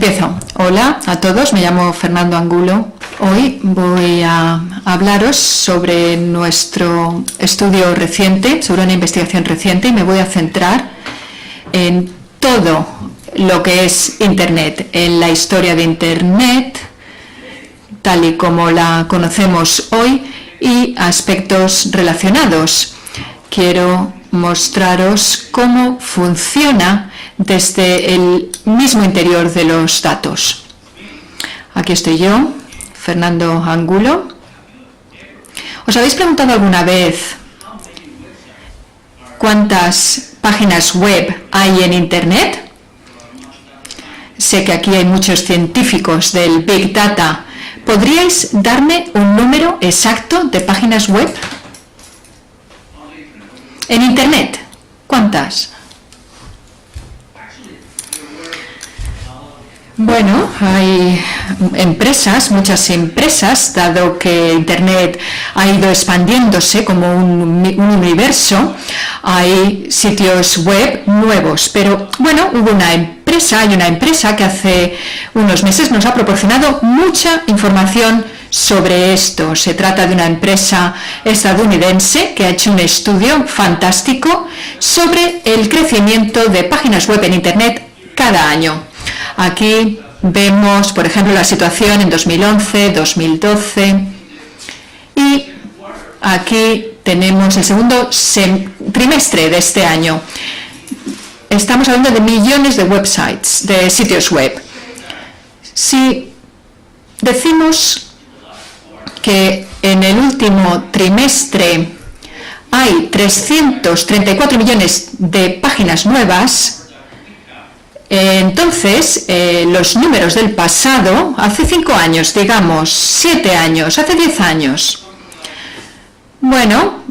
Empiezo. Hola a todos, me llamo Fernando Angulo. Hoy voy a hablaros sobre nuestro estudio reciente, sobre una investigación reciente, y me voy a centrar en todo lo que es Internet, en la historia de Internet, tal y como la conocemos hoy, y aspectos relacionados. Quiero mostraros cómo funciona desde el mismo interior de los datos. Aquí estoy yo, Fernando Angulo. ¿Os habéis preguntado alguna vez cuántas páginas web hay en Internet? Sé que aquí hay muchos científicos del Big Data. ¿Podríais darme un número exacto de páginas web? En Internet, ¿cuántas? Bueno, hay empresas, muchas empresas, dado que Internet ha ido expandiéndose como un universo, hay sitios web nuevos. Pero bueno, hay una empresa que hace unos meses nos ha proporcionado mucha información sobre esto. Se trata de una empresa estadounidense que ha hecho un estudio fantástico sobre el crecimiento de páginas web en Internet cada año. Aquí vemos, por ejemplo, la situación en 2011, 2012 y aquí tenemos el segundo trimestre de este año. Estamos hablando de millones de websites, de sitios web. Si decimos que en el último trimestre hay 334 millones de páginas nuevas, entonces los números del pasado, hace 5 años, digamos, 7 años, hace 10 años, bueno,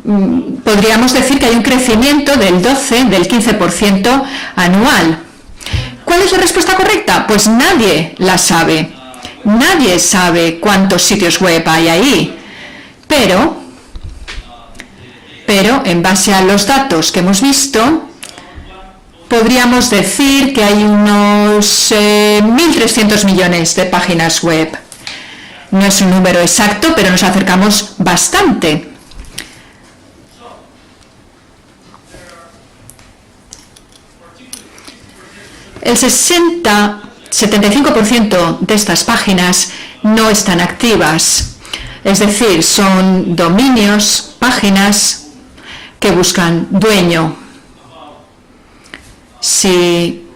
podríamos decir que hay un crecimiento del 12, del 15% anual. ¿Cuál es la respuesta correcta? Pues nadie la sabe. Nadie sabe cuántos sitios web hay ahí. Pero en base a los datos que hemos visto, podríamos decir que hay unos 1.300 millones de páginas web. No es un número exacto, pero nos acercamos bastante. El 75% de estas páginas no están activas. Es decir, son dominios, páginas que buscan dueño. Si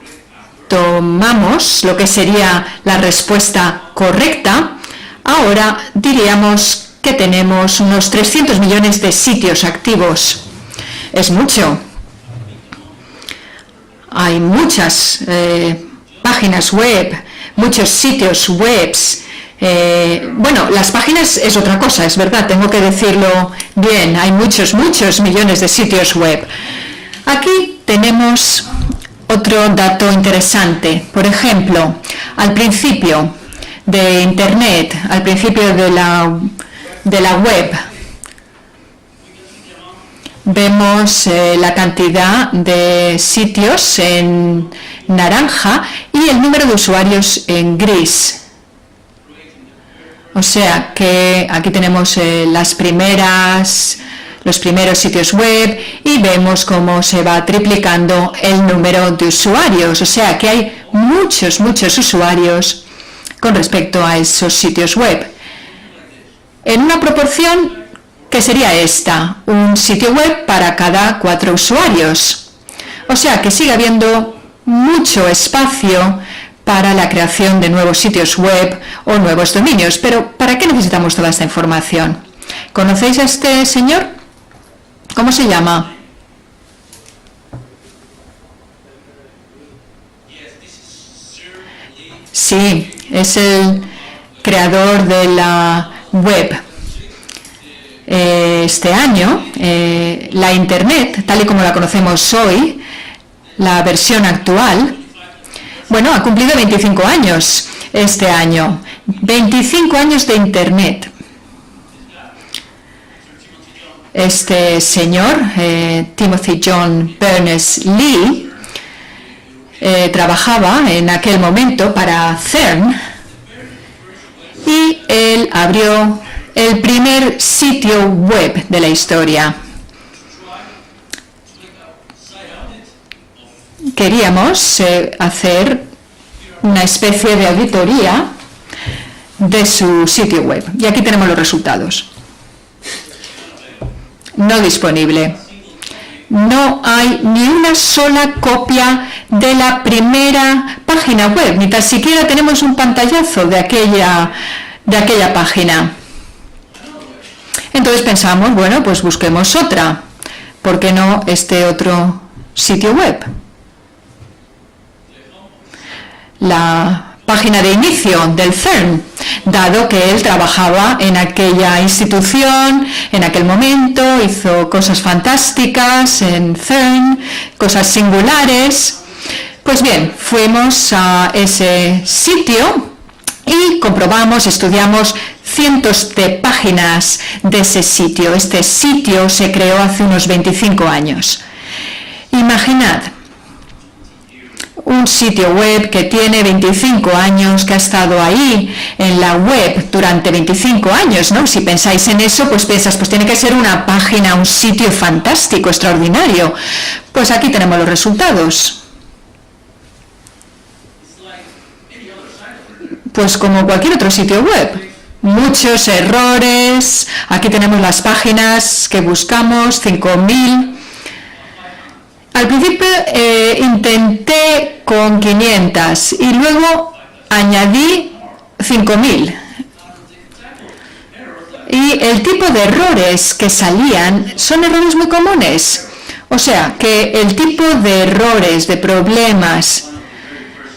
tomamos lo que sería la respuesta correcta, ahora diríamos que tenemos unos 300 millones de sitios activos. Es mucho. Hay muchas páginas web, muchos sitios web. Bueno, las páginas es otra cosa, es verdad, tengo que decirlo bien. Hay muchos millones de sitios web. Aquí tenemos otro dato interesante. Por ejemplo, al principio de Internet, al principio de la web, vemos la cantidad de sitios en naranja y el número de usuarios en gris. O sea que aquí tenemos los primeros sitios web y vemos cómo se va triplicando el número de usuarios. O sea que hay muchos usuarios con respecto a esos sitios web. En una proporción que sería esta, un sitio web para cada 4 usuarios. O sea que sigue habiendo mucho espacio para la creación de nuevos sitios web o nuevos dominios. Pero ¿para qué necesitamos toda esta información? ¿Conocéis a este señor? ¿Cómo se llama? Sí, es el creador de la web. Este año, la Internet, tal y como la conocemos hoy, la versión actual, bueno, ha cumplido 25 años este año. 25 años de Internet. Este señor, Timothy John Berners-Lee, trabajaba en aquel momento para CERN y él abrió el primer sitio web de la historia. Queríamos hacer una especie de auditoría de su sitio web. Y aquí tenemos los resultados. No disponible. No hay ni una sola copia de la primera página web, ni tan siquiera tenemos un pantallazo de aquella página. Entonces pensamos, bueno, pues busquemos otra. ¿Por qué no este otro sitio web? La página de inicio del CERN, dado que él trabajaba en aquella institución, en aquel momento, hizo cosas fantásticas en CERN, cosas singulares. Pues bien, fuimos a ese sitio y comprobamos, estudiamos cientos de páginas de ese sitio. Este sitio se creó hace unos 25 años. Imaginad un sitio web que tiene 25 años, que ha estado ahí en la web durante 25 años, ¿no? Si pensáis en eso, pues piensas, pues tiene que ser una página, un sitio fantástico, extraordinario. Pues aquí tenemos los resultados. Pues como cualquier otro sitio web. Muchos errores. Aquí tenemos las páginas que buscamos, 5.000. Al principio intenté con 500 y luego añadí 5.000. Y el tipo de errores que salían son errores muy comunes. O sea, que el tipo de errores, de problemas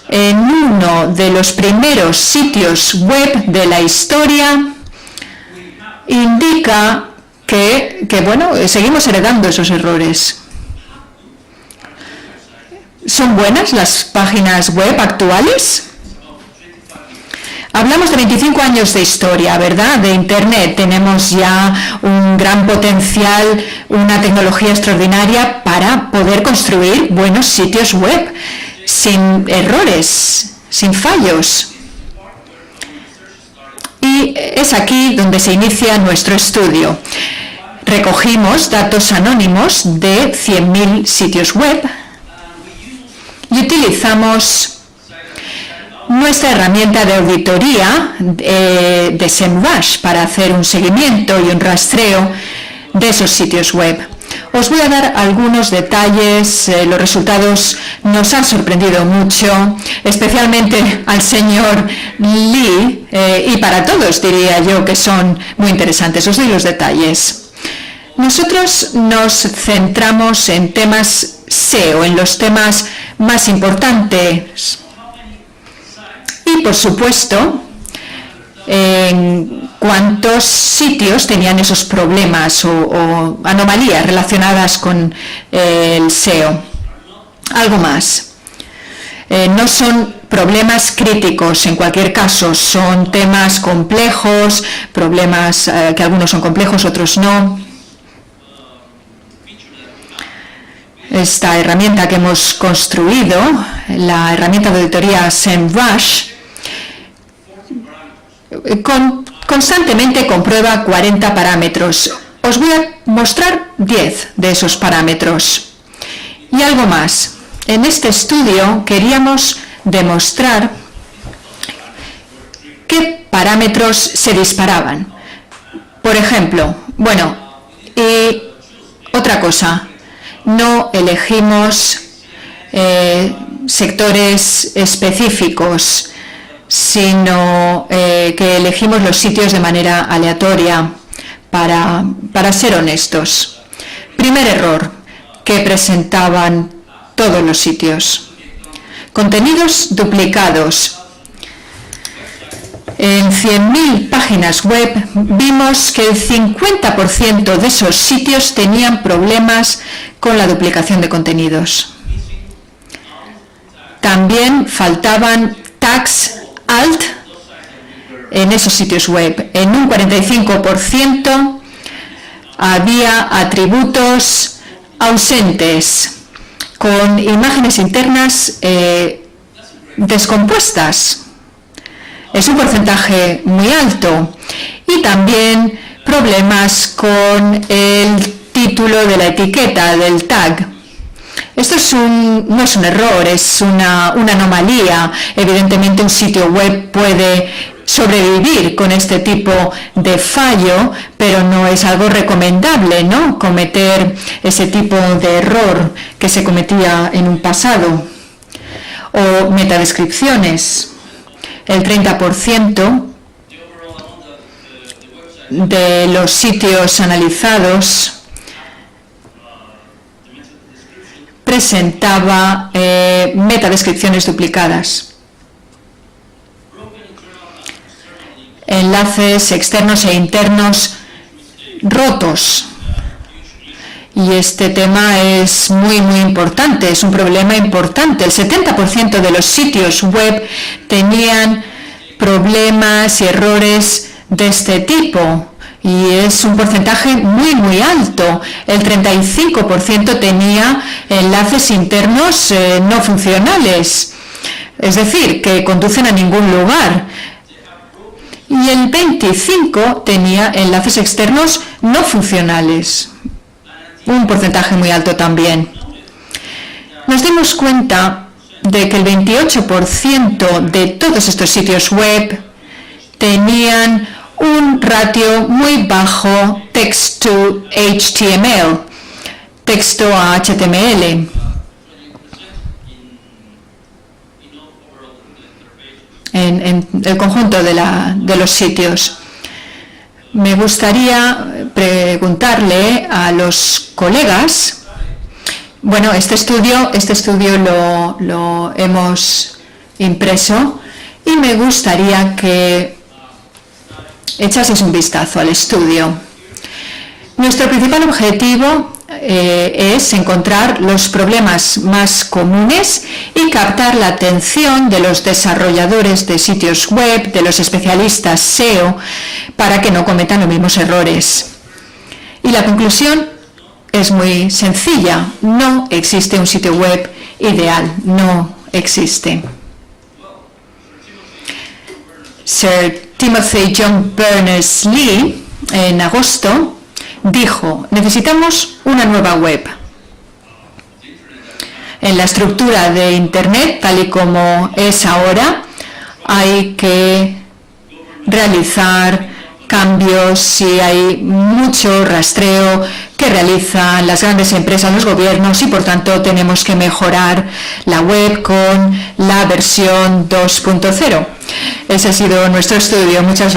en uno de los primeros sitios web de la historia indica que bueno, seguimos heredando esos errores. ¿Son buenas las páginas web actuales? Hablamos de 25 años de historia, ¿verdad? De Internet. Tenemos ya un gran potencial, una tecnología extraordinaria para poder construir buenos sitios web, sin errores, sin fallos. Y es aquí donde se inicia nuestro estudio. Recogimos datos anónimos de 100.000 sitios web y utilizamos nuestra herramienta de auditoría de SEMrush para hacer un seguimiento y un rastreo de esos sitios web. Os voy a dar algunos detalles, los resultados nos han sorprendido mucho, especialmente al señor Lee, y para todos diría yo que son muy interesantes. Os doy los detalles. Nosotros nos centramos en temas SEO, en los temas más importantes y, por supuesto, en cuántos sitios tenían esos problemas o anomalías relacionadas con el SEO. Algo más. No son problemas críticos en cualquier caso, son temas complejos, problemas que algunos son complejos, otros no. Esta herramienta que hemos construido, la herramienta de auditoría SEMrush, constantemente comprueba 40 parámetros. Os voy a mostrar 10 de esos parámetros. Y algo más. En este estudio queríamos demostrar qué parámetros se disparaban. Por ejemplo, bueno, y otra cosa, no elegimos sectores específicos, sino que elegimos los sitios de manera aleatoria para ser honestos. Primer error que presentaban todos los sitios. Contenidos duplicados. En 100.000 páginas web vimos que el 50% de esos sitios tenían problemas con la duplicación de contenidos. También faltaban tags alt en esos sitios web. En un 45% había atributos ausentes, con imágenes internas descompuestas. Es un porcentaje muy alto. Y también problemas con el título de la etiqueta, del tag. Esto no es un error, es una anomalía. Evidentemente un sitio web puede sobrevivir con este tipo de fallo, pero no es algo recomendable, ¿no?, cometer ese tipo de error que se cometía en un pasado. O metadescripciones. El 30% de los sitios analizados presentaba metadescripciones duplicadas. Enlaces externos e internos rotos. Y este tema es muy importante, es un problema importante. El 70% de los sitios web tenían problemas y errores de este tipo. Y es un porcentaje muy alto. El 35% tenía enlaces internos no funcionales, es decir, que conducen a ningún lugar. Y el 25% tenía enlaces externos no funcionales, un porcentaje muy alto también. Nos dimos cuenta de que el 28% de todos estos sitios web tenían un ratio muy bajo text to HTML, texto a HTML. En el conjunto de los sitios. Me gustaría preguntarle a los colegas, bueno, este estudio lo hemos impreso y me gustaría que echases un vistazo al estudio. Nuestro principal objetivo es encontrar los problemas más comunes y captar la atención de los desarrolladores de sitios web, de los especialistas SEO, para que no cometan los mismos errores. Y la conclusión es muy sencilla. No existe un sitio web ideal. No existe. Sir Timothy John Berners-Lee, en agosto, dijo: necesitamos una nueva web. En la estructura de Internet, tal y como es ahora, hay que realizar cambios y hay mucho rastreo que realizan las grandes empresas, los gobiernos, y por tanto tenemos que mejorar la web con la versión 2.0. Ese ha sido nuestro estudio. Muchas gracias.